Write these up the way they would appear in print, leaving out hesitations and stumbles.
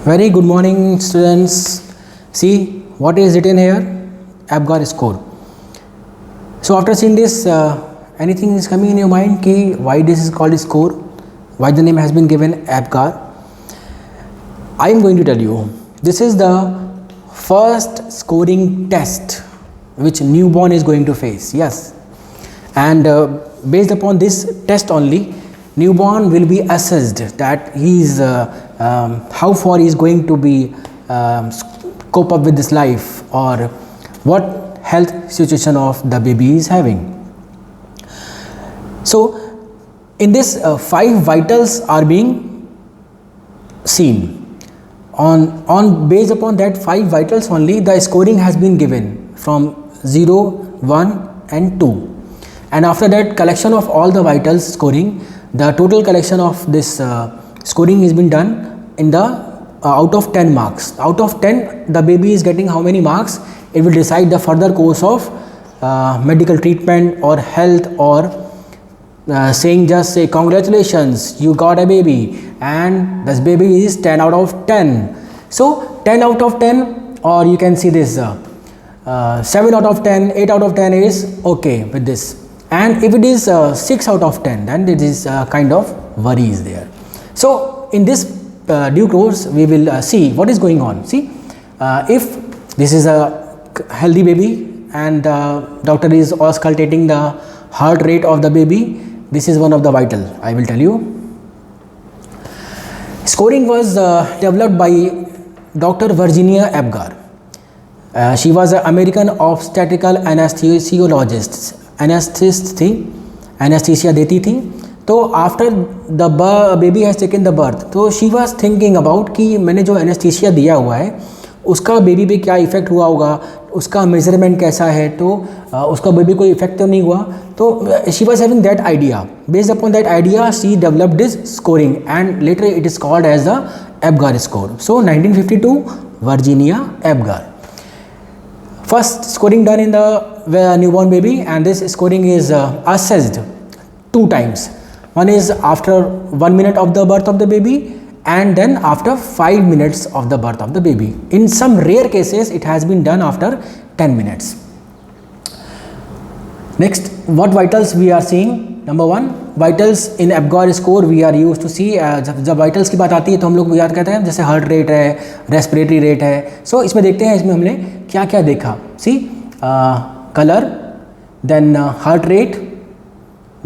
Very good morning, students. See what is written here, APGAR score. So after seeing this, anything is coming in your mind ki why this is called score, why the name has been given APGAR. I am going to tell you, this is the first scoring test which newborn is going to face. Yes, and based upon this test only, newborn will be assessed that he is how far he is going to be cope up with this life, or what health situation of the baby is having. So in this 5 vitals are being seen. On based upon that 5 vitals only, the scoring has been given from 0, 1 and 2, and after that collection of all the vitals scoring, the total collection of this scoring has been done in the out of 10 marks. Out of 10, the baby is getting how many marks? It will decide the further course of medical treatment or health, or just say congratulations, you got a baby, and this baby is 10 out of 10. So 10 out of 10, or you can see this 7 out of 10, 8 out of 10 is okay with this. And if it is 6 out of 10, then it is kind of worry is there. So in this due course, we will see what is going on. See, if this is a healthy baby and doctor is auscultating the heart rate of the baby, this is one of the vital, I will tell you. Scoring was developed by Dr. Virginia APGAR. She was an American obstetrical anesthesiologist, anesthetist थी, anesthesia देती थी. तो after the baby has taken the birth, तो she was thinking about कि मैंने जो anaesthesia दिया हुआ है उसका बेबी पे क्या इफ़ेक्ट हुआ होगा, उसका मेजरमेंट कैसा है, तो उसका बेबी कोई इफेक्ट तो नहीं हुआ. तो she was having that idea. Based upon that idea she developed this scoring and later it is called as the APGAR score. So 1952 Virginia APGAR. First scoring done in the newborn baby, and this scoring is assessed 2 times. One is after 1 minute of the birth of the baby, and then after 5 minutes of the birth of the baby. In some rare cases, it has been done after 10 minutes. Next, what vitals we are seeing? Number 1, vitals in APGAR score we are used to see. जब vitals की बात आती है तो हम लोग याद करते हैं जैसे हार्ट रेट है, रेस्पिरेटरी रेट है. सो इसमें देखते हैं इसमें हमने क्या क्या देखा. See colour, then heart rate,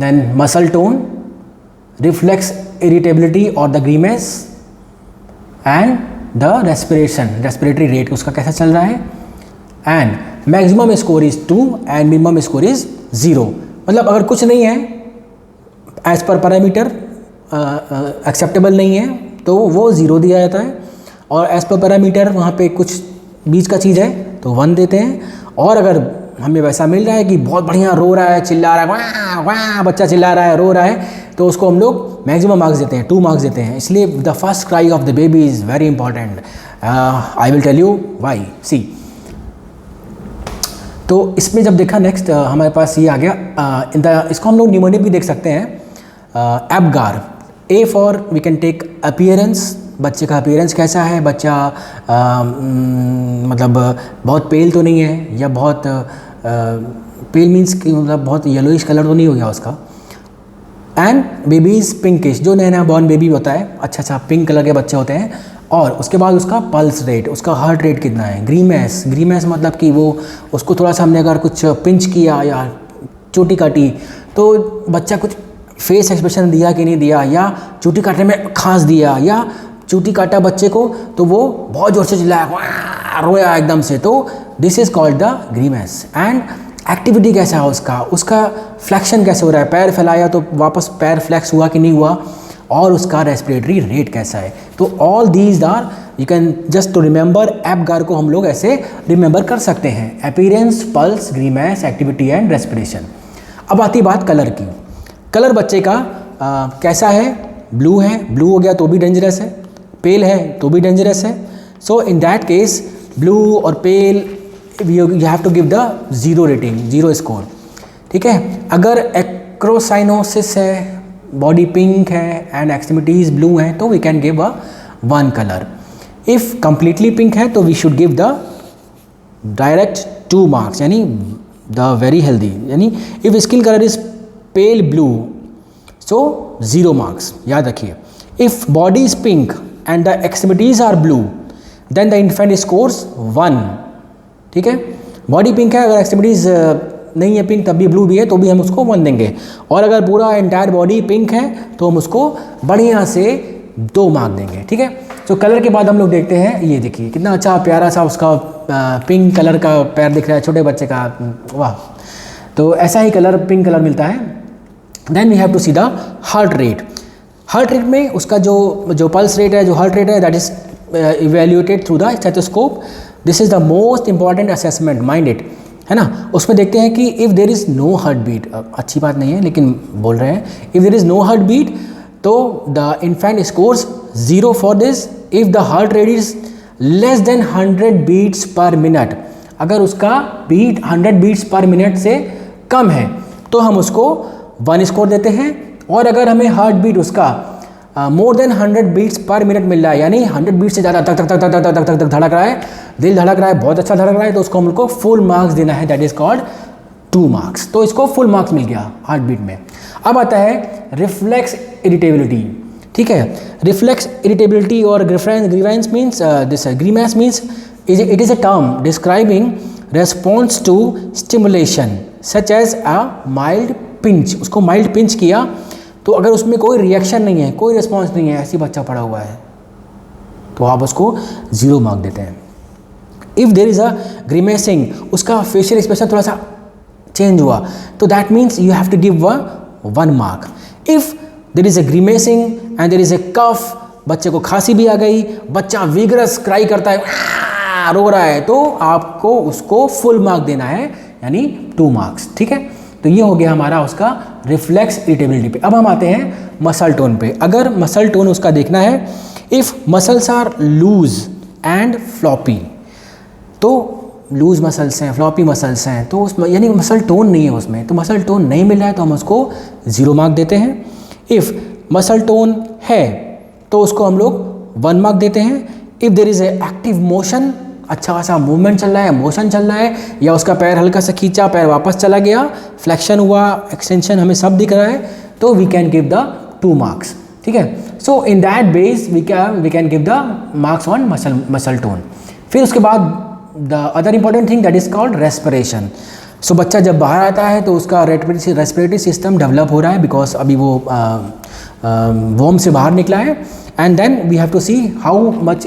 then muscle tone, reflex irritability or the grimace, and the respiratory rate उसका कैसा चल रहा है. and maximum score is 2 and minimum score is 0. मतलब अगर कुछ नहीं है as per parameter acceptable नहीं है तो वो 0 दिया जाता है, और as per parameter वहाँ पे कुछ बीच का चीज़ है तो 1 देते हैं. और अगर हमें वैसा मिल रहा है कि बहुत बढ़िया रो रहा है, चिल्ला रहा है, वाह वाह बच्चा चिल्ला रहा है, रो रहा है, तो उसको हम लोग मैक्सिमम मार्क्स देते हैं, 2 मार्क्स देते हैं. इसलिए the first cry of the baby is very important. I will tell you why. See, तो इसमें जब देखा नेक्स्ट हमारे पास ये आ गया. इसको हम लोग न्यूमोनिक भी देख सकते हैं. APGAR, A for we can take appearance. बच्चे का अपीयरेंस कैसा है, बच्चा मतलब बहुत पेल तो नहीं है, या बहुत पेल मीन्स कि मतलब बहुत येलोइश कलर तो नहीं हो गया उसका. एंड बेबी इज़ पिंकिश, जो नया बॉर्न बेबी होता है अच्छा पिंक कलर के बच्चे होते हैं. और उसके बाद उसका पल्स रेट, उसका हार्ट रेट कितना है. ग्रीमेस मतलब कि वो उसको थोड़ा सा हमने अगर कुछ पिंच किया या चोटी काटी तो बच्चा कुछ फेस एक्सप्रेशन दिया कि नहीं दिया, या चोटी काटने में खांस दिया, या चोटी काटा बच्चे को तो वो बहुत ज़ोर से चिल्लाया, रोया एकदम से, तो this is called the grimace. And activity कैसा है उसका फ्लैक्शन कैसे हो रहा है, पैर फैलाया तो वापस पैर फ्लैक्स हुआ कि नहीं हुआ, और उसका रेस्पिरेटरी रेट कैसा है. तो all these are you can just to remember. APGAR को हम लोग ऐसे रिमेंबर कर सकते हैं, appearance, pulse, grimace, activity and respiration. अब आती बात कलर की. कलर बच्चे का कैसा है, ब्लू है, ब्लू हो गया तो भी डेंजरस है, पेल है तो भी डेंजरस है. So in that case blue और pale you have to give the 0 rating, 0 score. ठीक है. अगर एक्रोसाइनोसिस है, बॉडी पिंक है एंड एक्सट्रीमिटीज़ ब्लू हैं तो we can give a 1 colour. If completely pink है तो we should give the direct 2 marks, यानी द वेरी हेल्दी, यानी if skin colour is pale blue so 0 marks, याद रखिए। If body is pink and the extremities are blue then the infant scores 1, ठीक है। Body pink है, अगर extremities नहीं है पिंक तब भी ब्लू भी है तो भी हम उसको 1 देंगे, और अगर पूरा एंटायर बॉडी पिंक है तो हम उसको बढ़िया से 2 मार्क देंगे, ठीक है। तो कलर के बाद हम लोग देखते हैं, ये देखिए कितना अच्छा प्यारा सा उसका पिंक कलर का पैर दिख रहा है छोटे बच्चे का, वाह। तो ऐसा ही कलर पिंक कलर मिलता है। Then we have to see the heart rate. Heart rate में उसका जो पल्स रेट है, जो हार्ट रेट है, that is evaluated through the stethoscope. This is the most important assessment, mind it, है ना। उसमें देखते हैं कि if there is no heart beat, अच्छी बात नहीं है लेकिन बोल रहे हैं, if there is no heart beat तो the infant scores 0 for this. If the heart rate is less than 100 beats per minute, अगर उसका बीट 100 बीट्स पर मिनट से कम है तो हम उसको 1 स्कोर देते हैं, और अगर हमें हार्ट बीट उसका more than 100 beats per minute मिल रहा है, यानी 100 बीट से ज़्यादा धक धक धक धक धक धक धक धड़क रहा है, दिल धड़क रहा है, बहुत अच्छा धड़क रहा है, तो उसको हमको फुल मार्क्स देना है, दैट इज कॉल्ड 2 मार्क्स। तो इसको फुल मार्क्स मिल गया हार्ट बीट में। अब आता है रिफ्लेक्स इरिटेबिलिटी, ठीक है। रिफ्लेक्स इरिटेबिलिटी और grimace means this grimace means it is a term describing response to stimulation such as a mild pinch. उसको माइल्ड पिंच किया तो अगर उसमें कोई रिएक्शन नहीं है, कोई रिस्पॉन्स नहीं है, ऐसी बच्चा पड़ा हुआ है, तो आप उसको 0 मार्क देते हैं। इफ़ देर इज़ अ ग्रीमेसिंग, उसका फेशियल एक्सप्रेशन थोड़ा सा चेंज हुआ तो that means you have to give 1 mark. If there is a grimacing and there is a cough, बच्चे को खांसी भी आ गई, बच्चा विगरस क्राई करता है, रो रहा है, तो आपको उसको फुल मार्क देना है, यानी 2 मार्क्स, ठीक है। तो ये हो गया हमारा उसका रिफ्लेक्स इरिटेबिलिटी पे। अब हम आते हैं मसल टोन पे। अगर मसल टोन उसका देखना है, if muscles are loose and floppy, तो लूज मसल्स हैं, फ्लॉपी मसल्स हैं, तो उस यानी मसल टोन नहीं है उसमें, तो मसल टोन नहीं मिल रहा है तो हम उसको 0 मार्क देते हैं। इफ़ मसल टोन है तो उसको हम लोग 1 मार्क देते हैं। If there is a active motion, अच्छा खासा मूवमेंट चल रहा है, मोशन चल रहा है, या उसका पैर हल्का सा खींचा, पैर वापस चला गया, फ्लेक्शन हुआ, एक्सटेंशन, हमें सब दिख रहा है, तो we can give the 2 marks, ठीक है। So in that base we can give the marks on muscle tone. फिर उसके बाद the other important thing that is called respiration. सो बच्चा जब बाहर आता है तो उसका रेस्पिरेटरी सिस्टम डेवलप हो रहा है, बिकॉज अभी वो वॉर्म से बाहर निकला है, and then we have to see how much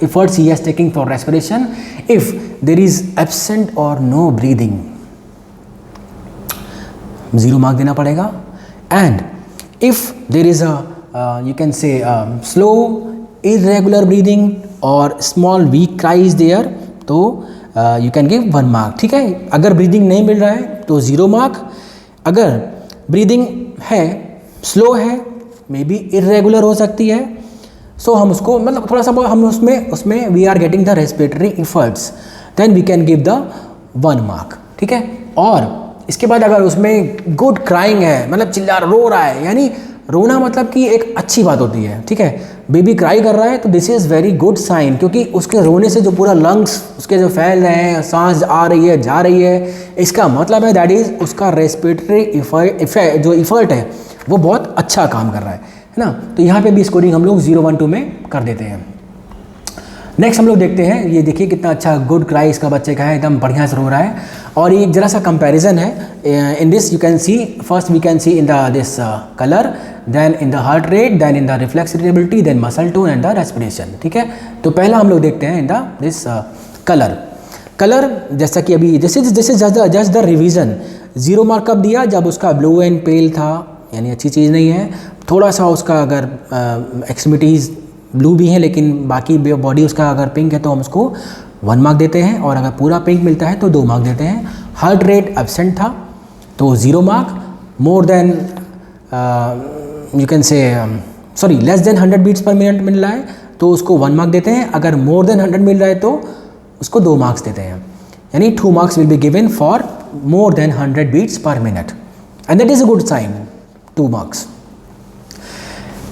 efforts he is taking for respiration. If there is absent or no breathing, 0 mark देना पड़ेगा। and if there is a you can say slow irregular breathing or small weak cry is there, तो you can give 1 mark, ठीक है। अगर breathing नहीं मिल रहा है तो 0 मार्क, अगर ब्रीदिंग है, स्लो है, मे बी इरेगुलर हो सकती है, सो हम उसको मतलब थोड़ा सा हम उसमें we are getting the respiratory efforts, then we can give the 1 mark, ठीक है। और इसके बाद अगर उसमें गुड क्राइंग है, मतलब चिल्ला रो रहा है, यानी रोना मतलब कि एक अच्छी बात होती है, ठीक है। बेबी क्राई कर रहा है तो this is very good sign, क्योंकि उसके रोने से जो पूरा लंग्स उसके जो फैल रहे हैं, सांस आ रही है, जा रही है, इसका मतलब है दैट इज़ उसका रेस्पिरेटरी इफेक्ट जो इफर्ट है वो बहुत अच्छा काम कर रहा है ना। तो यहाँ पे भी स्कोरिंग हम लोग 0, 1, 2 में कर देते हैं। नेक्स्ट हम लोग देखते हैं, ये देखिए कितना अच्छा गुड क्राई इसका बच्चे का है, एकदम बढ़िया से रो रहा है। और ये जरा सा कंपैरिजन है, in this you can see, first we can see in the this colour, then in the heart rate, then in the reflex irritability, then muscle tone and the respiration, ठीक है। तो पहला हम लोग देखते हैं इन द दिस कलर, जैसा कि अभी जैसे जस्ट द रिवीजन, 0 मार्क कब दिया, जब उसका ब्लू एंड पेल था, यानी अच्छी चीज़ नहीं है। थोड़ा सा उसका अगर एक्सट्रीमिटीज़ ब्लू भी है लेकिन बाकी बॉडी उसका अगर पिंक है तो हम उसको 1 मार्क देते हैं, और अगर पूरा पिंक मिलता है तो 2 मार्क देते हैं। हार्ट रेट एब्सेंट था तो 0 mark, more than you can say sorry less than 100 beats per minute मिल रहा है तो उसको 1 मार्क देते हैं, अगर मोर देन 100 मिल रहा है तो उसको 2 मार्क्स देते हैं, यानी 2 marks will be given for more than 100 beats per minute, and that is a good sign, 2 marks.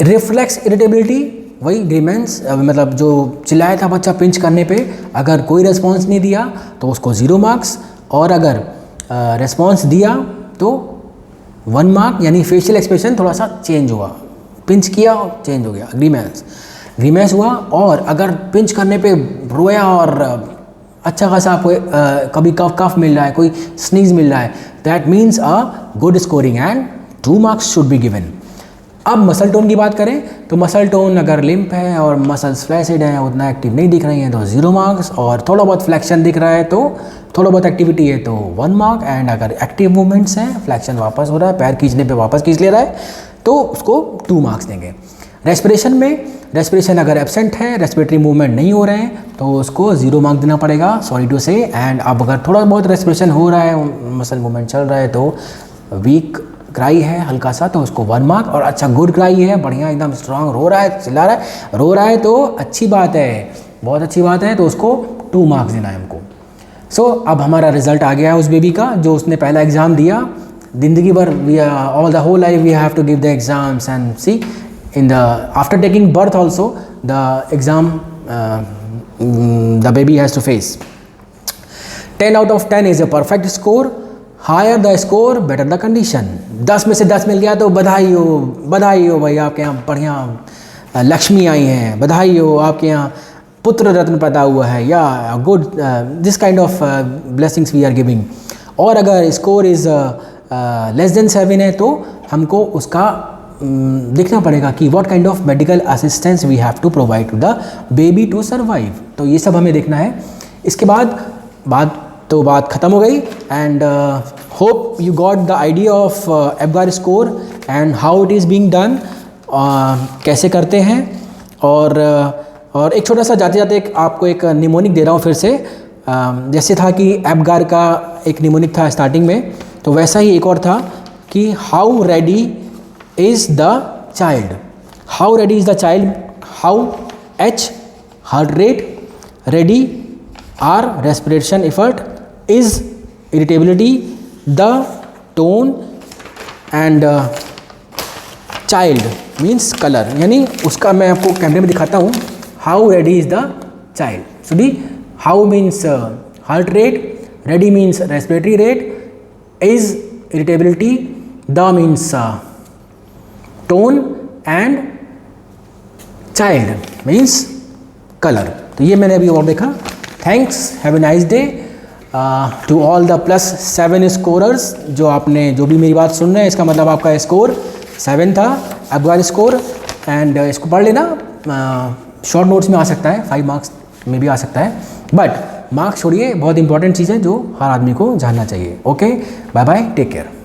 Reflex irritability, वही ग्रीमेंस, मतलब जो चिल्लाया था बच्चा पिंच करने पे, अगर कोई रेस्पॉन्स नहीं दिया तो उसको 0 मार्क्स, और अगर रेस्पॉन्स दिया तो 1 मार्क, यानी फेशियल एक्सप्रेशन थोड़ा सा चेंज हुआ, पिंच किया चेंज हो गया, ग्रीमेंस हुआ। और अगर पिंच करने पे रोया और अच्छा खासा आपको कभी कफ मिल रहा है, कोई स्नीज मिल रहा है, that means a good scoring and 2 marks should be given. अब मसल टोन की बात करें तो मसल टोन अगर लिम्प है और मसल्स फ्लैसिड हैं, उतना एक्टिव नहीं दिख रही हैं, तो 0 मार्क्स, और थोड़ा बहुत फ्लैक्शन दिख रहा है तो थोड़ा बहुत एक्टिविटी है तो 1 मार्क, एंड अगर एक्टिव मूवमेंट्स हैं, फ्लैक्शन वापस हो रहा है, पैर खींचने पे वापस खींच ले रहा है, तो उसको 2 मार्क्स देंगे। रेस्पिरेशन में, रेस्पिरेशन अगर एब्सेंट है, रेस्पिरेटरी मूवमेंट नहीं हो रहे हैं, तो उसको 0 मार्क देना पड़ेगा, सॉरी टू से। एंड अब अगर थोड़ा बहुत रेस्पिरेशन हो रहा है, मसल मूवमेंट चल रहा है, तो वीक क्राई है हल्का सा, तो उसको 1 मार्क। और अच्छा गुड क्राई है, बढ़िया एकदम स्ट्रांग, रो रहा है, चिल्ला रहा है, रो रहा है तो अच्छी बात है, बहुत अच्छी बात है, तो उसको 2 मार्क्स देना है हमको। सो अब हमारा रिजल्ट आ गया है उस बेबी का, जो उसने पहला एग्ज़ाम दिया। ज़िंदगी भर all the whole life we have to give the exams, and see in the after taking birth also the exam the baby has to face. 10 out of 10 is a perfect score. Higher the score better the condition. 10 में से 10 मिल गया तो बधाई हो भाई, आपके यहाँ बढ़िया लक्ष्मी आई हैं, बधाई हो, आपके यहाँ पुत्र रत्न पैदा हुआ है, या good this kind of blessings we are giving. और अगर स्कोर इज़ लेस देन 7 है तो हमको उसका देखना पड़ेगा कि what kind of medical assistance we have to provide to the baby to survive. तो ये सब हमें देखना है। इसके बाद बात ख़त्म हो गई, and hope you got the idea of Apgar score and how it is being done, कैसे करते हैं। और एक छोटा सा जाते जाते आपको एक निमोनिक दे रहा हूँ फिर से। जैसे था कि एबगार का एक निमोनिक था स्टार्टिंग में, तो वैसा ही एक और था कि how ready is the child, how ready is the child, how H heart rate, ready R respiration effort, is irritability, the tone, and child means color, यानी उसका मैं आपको कैमरे में दिखाता हूँ। how ready is the child, so the how means heart rate, ready means respiratory rate, is irritability, the means tone, and child means colour. तो ये मैंने अभी और देखा। Thanks, have a nice day to all the +7 scorers. जो भी मेरी बात सुन रहे हैं, इसका मतलब आपका स्कोर 7 था, एबगार स्कोर। एंड इसको पढ़ लेना, शॉर्ट नोट्स में आ सकता है, 5 मार्क्स में भी आ सकता है, बट मार्क्स छोड़िए, बहुत इंपॉर्टेंट चीज़ है जो हर आदमी को जानना चाहिए। Okay, bye bye, take care.